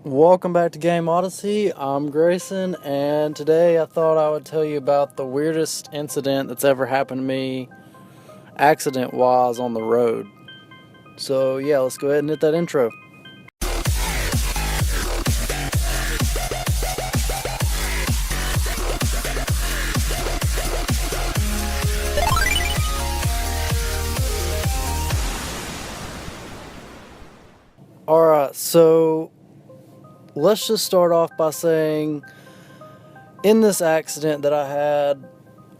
Welcome back to GameOdyssey. I'm Grayson, and today I thought I would tell you about the weirdest incident that's ever happened to me accident-wise on the road. So yeah, let's go ahead and hit that intro. Alright, so let's just start off by saying, in this accident that I had,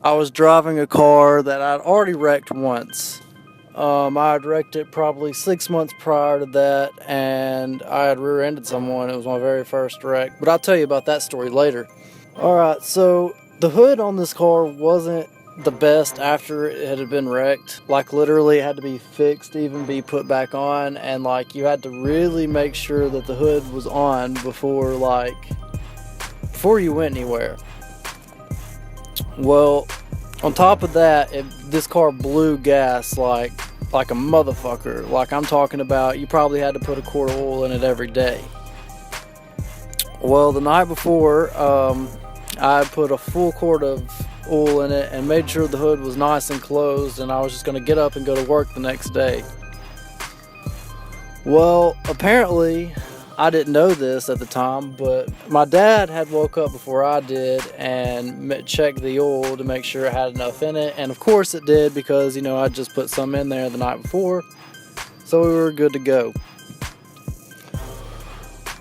I was driving a car that I'd already wrecked once. I had wrecked it probably 6 months prior to that, and I had rear-ended someone. It was my very first wreck, but I'll tell you about that story later. Alright, so the hood on this car wasn't the best after it had been wrecked. Like, literally, it had to be fixed, even be put back on, and like, you had to really make sure that the hood was on before you went anywhere. Well, on top of that, this car blew gas like a motherfucker. Like, I'm talking about, you probably had to put a quart of oil in it every day. Well, the night before, I put a full quart of oil in it and made sure the hood was nice and closed, and I was just going to get up and go to work the next day. Well, apparently I didn't know this at the time, but my dad had woke up before I did and checked the oil to make sure it had enough in it, and of course it did, because I just put some in there the night before, so we were good to go.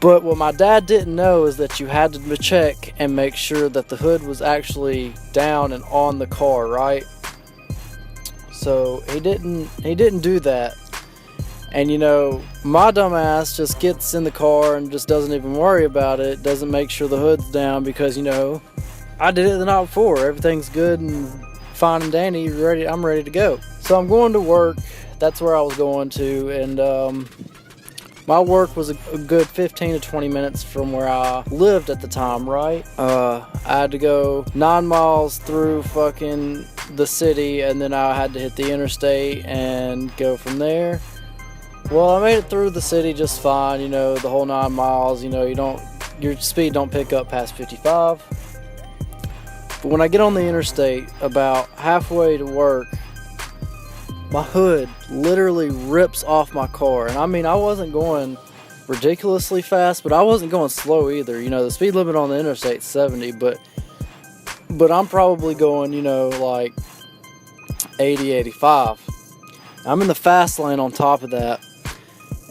But what my dad didn't know is that you had to check and make sure that the hood was actually down and on the car, right? So he didn't do that. And my dumb ass just gets in the car and just doesn't even worry about it, doesn't make sure the hood's down, because I did it the night before. Everything's good and fine and dandy, I'm ready to go. So I'm going to work. That's where I was going to, and my work was a good 15 to 20 minutes from where I lived at the time, right? I had to go 9 miles through fucking the city, and then I had to hit the interstate and go from there. Well, I made it through the city just fine, the whole 9 miles, your speed don't pick up past 55. But when I get on the interstate, about halfway to work, my hood literally rips off my car. And I wasn't going ridiculously fast, but I wasn't going slow either. The speed limit on the interstate is 70, but I'm probably going, like 80, 85. I'm in the fast lane on top of that,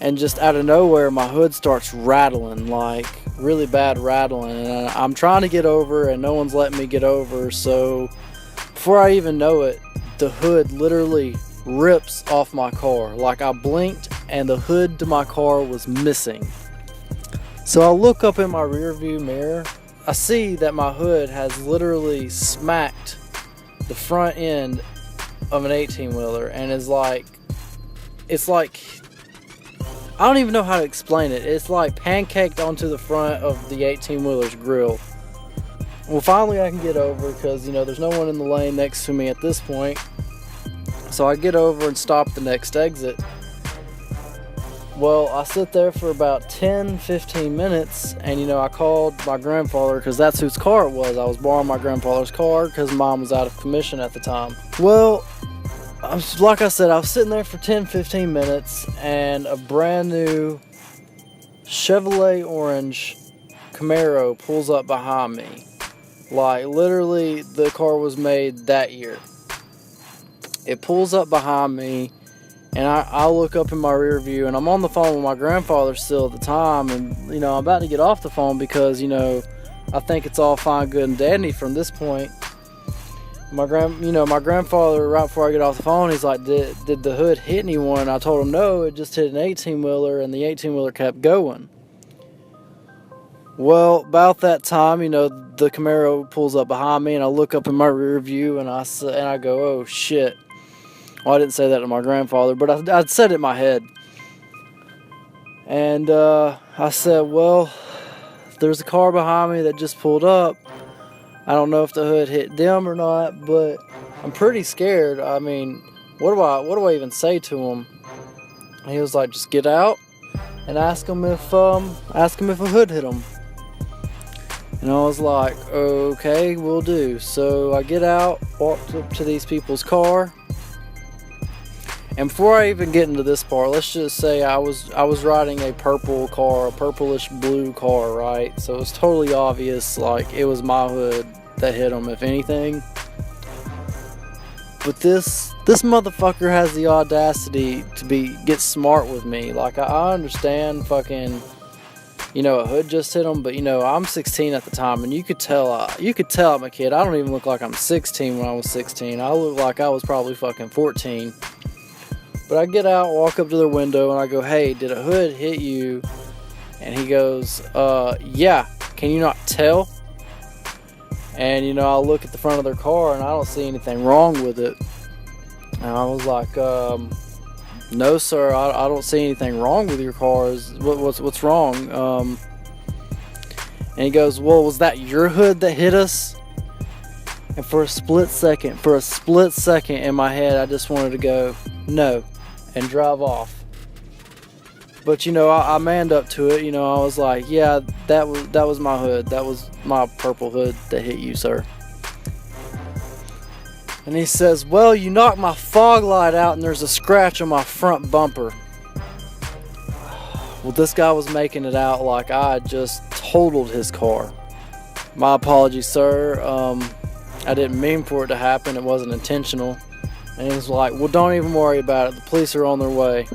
and just out of nowhere, my hood starts rattling, like really bad rattling, and I'm trying to get over, and no one's letting me get over. So before I even know it, the hood literally rips off my car. Like, I blinked and the hood to my car was missing. So I look up in my rear view mirror. I see that my hood has literally smacked the front end of an 18-wheeler, and it's like I don't even know how to explain it. It's like pancaked onto the front of the 18-wheeler's grill. Well, finally I can get over, because there's no one in the lane next to me at this point. So I get over and stop at the next exit. Well, I sit there for about 10-15 minutes, and I called my grandfather, because that's whose car it was. I was borrowing my grandfather's car because Mom was out of commission at the time. Well, like I said, I was sitting there for 10-15 minutes, and a brand new Chevrolet orange Camaro pulls up behind me. Like, literally, the car was made that year. It pulls up behind me, and I look up in my rear view, and I'm on the phone with my grandfather still at the time, and I'm about to get off the phone, because I think it's all fine, good, and dandy from this point. My grandfather, right before I get off the phone, he's like, did the hood hit anyone? I told him no, it just hit an 18-wheeler, and the 18-wheeler kept going. Well, about that time, the Camaro pulls up behind me, and I look up in my rear view, and I go, oh shit. Well, I didn't say that to my grandfather, but I'd said it in my head. And I said, well, there's a car behind me that just pulled up. I don't know if the hood hit them or not, but I'm pretty scared. What do I even say to him? And he was like, just get out. and ask him if a hood hit him. And I was like, okay, will do. So I get out, walked up to these people's car. And before I even get into this part, let's just say I was riding a purple car, a purplish blue car, right? So it was totally obvious, like it was my hood that hit him, if anything. But this motherfucker has the audacity to get smart with me. Like I understand fucking, a hood just hit him, but I'm 16 at the time, and you could tell I'm a kid. I don't even look like I'm 16 when I was 16. I look like I was probably fucking 14. But I get out, walk up to their window, and I go, hey, did a hood hit you? And he goes, yeah, can you not tell? And, I look at the front of their car, and I don't see anything wrong with it. And I was like, no, sir, I don't see anything wrong with your car. What's wrong? And he goes, well, was that your hood that hit us? And for a split second in my head, I just wanted to go, no, and drive off. But I manned up to it. I was like, yeah, that was my hood. That was my purple hood that hit you, sir. And he says, well, you knocked my fog light out and there's a scratch on my front bumper. Well, this guy was making it out like I had just totaled his car. My apologies, sir. I didn't mean for it to happen. It wasn't intentional. And he was like, well, don't even worry about it. The police are on their way.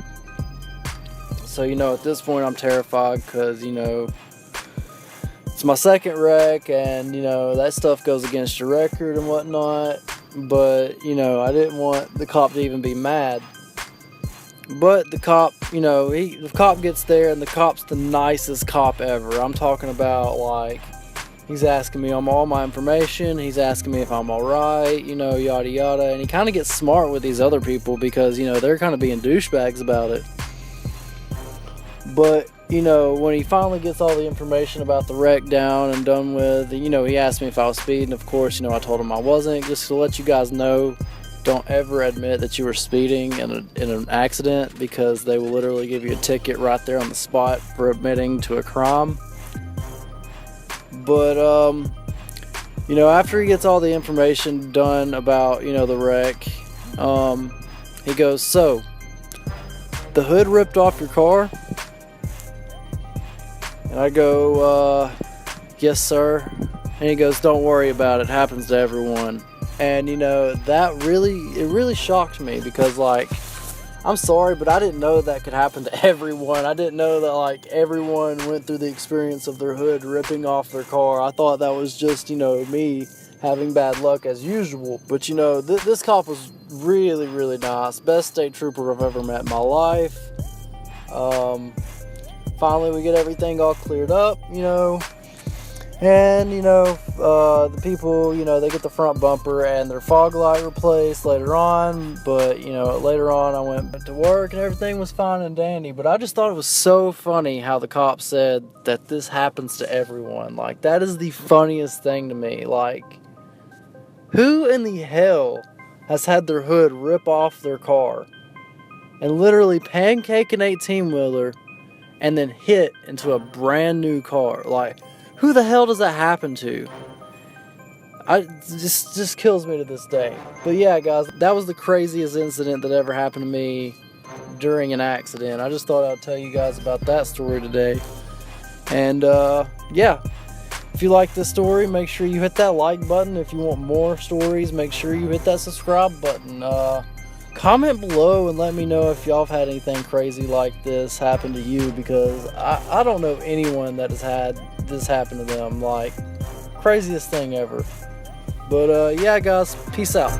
So, at this point I'm terrified because, it's my second wreck and, that stuff goes against your record and whatnot. But, I didn't want the cop to even be mad. But the cop, the cop gets there and the cop's the nicest cop ever. I'm talking about, like, he's asking me all my information. He's asking me if I'm alright, yada yada. And he kind of gets smart with these other people because, they're kind of being douchebags about it. But, when he finally gets all the information about the wreck down and done with, he asked me if I was speeding. Of course, I told him I wasn't. Just to let you guys know, don't ever admit that you were speeding in an accident because they will literally give you a ticket right there on the spot for admitting to a crime. But, after he gets all the information done about, the wreck, he goes, so, the hood ripped off your car? And I go, yes, sir. And he goes, don't worry about it. It happens to everyone. And, that really shocked me because, like, I'm sorry, but I didn't know that could happen to everyone. I didn't know that, like, everyone went through the experience of their hood ripping off their car. I thought that was just, me having bad luck as usual. But, this cop was really, really nice. Best state trooper I've ever met in my life. Finally, we get everything all cleared up, and, the people, they get the front bumper and their fog light replaced later on, but, later on I went to work and everything was fine and dandy, but I just thought it was so funny how the cop said that this happens to everyone. Like, that is the funniest thing to me. Like, who in the hell has had their hood rip off their car and literally pancake an 18-wheeler and then hit into a brand new car? Like, who the hell does that happen to? Just kills me to this day. But yeah, guys, that was the craziest incident that ever happened to me during an accident. I just thought I'd tell you guys about that story today. And yeah, if you like this story, make sure you hit that like button. If you want more stories, make sure you hit that subscribe button. Comment below and let me know if y'all have had anything crazy like this happen to you, because I don't know anyone that has had this happen to them. Like, craziest thing ever. But yeah, guys, peace out.